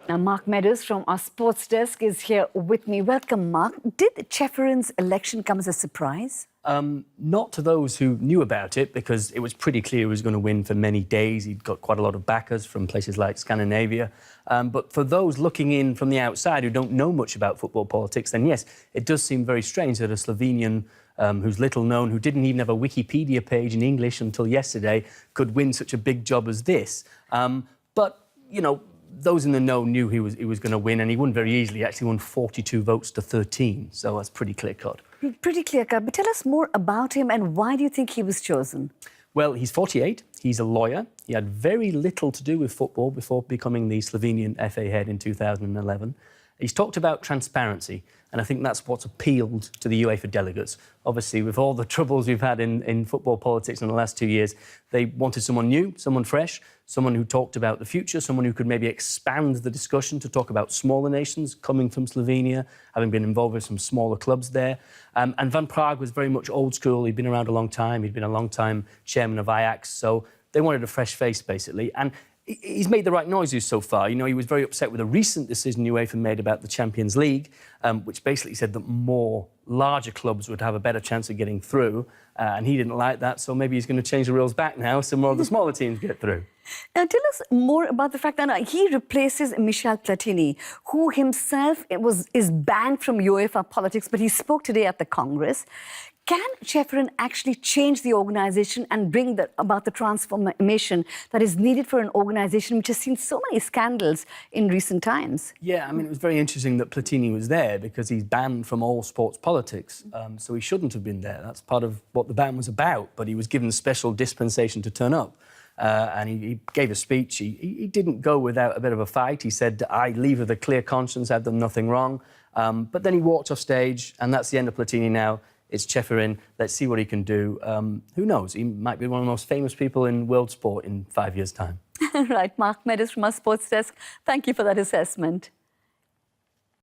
Now, Mark Meadows from our sports desk is here with me. Welcome, Mark. Did Ceferin's election come as a surprise? Not to those who knew about it, because it was pretty clear he was going to win for many days. He'd got quite a lot of backers from places like Scandinavia. But for those looking in from the outside who don't know much about football politics, then yes, it does seem very strange that a Slovenian who's little known, who didn't even have a Wikipedia page in English until yesterday, could win such a big job as this. But, you know, those in the know knew he was going to win, and he won very easily. He actually won 42 votes to 13, so that's pretty clear-cut. Pretty clear-cut. But tell us more about him, and why do you think he was chosen? Well, he's 48. He's a lawyer. He had very little to do with football before becoming the Slovenian FA head in 2011. He's talked about transparency, and I think that's what's appealed to the UEFA delegates. Obviously, with all the troubles we've had in football politics in the last 2 years, they wanted someone new, someone fresh, someone who talked about the future, someone who could maybe expand the discussion to talk about smaller nations coming from Slovenia, having been involved with some smaller clubs there. And Van Praag was very much old school. He'd been around a long time. He'd been a long-time chairman of Ajax, so they wanted a fresh face, basically. And he's made the right noises so far. You know, he was very upset with a recent decision UEFA made about the Champions League, which basically said that more larger clubs would have a better chance of getting through, and he didn't like that, so maybe he's going to change the rules back now so more of the smaller teams get through. Now, tell us more about the fact that he replaces Michel Platini, who himself is banned from UEFA politics, but he spoke today at the Congress. Can Ceferin actually change the organisation and bring about the transformation that is needed for an organisation which has seen so many scandals in recent times? Yeah, I mean, it was very interesting that Platini was there because he's banned from all sports politics, so he shouldn't have been there. That's part of what the ban was about, but he was given special dispensation to turn up. And he gave a speech. He didn't go without a bit of a fight. He said, I leave with a clear conscience, I've done nothing wrong. But then he walked off stage, and that's the end of Platini now. It's Ceferin. Let's see what he can do. Who knows? He might be one of the most famous people in world sport in 5 years' time. Right. Mark Meadows from our sports desk. Thank you for that assessment.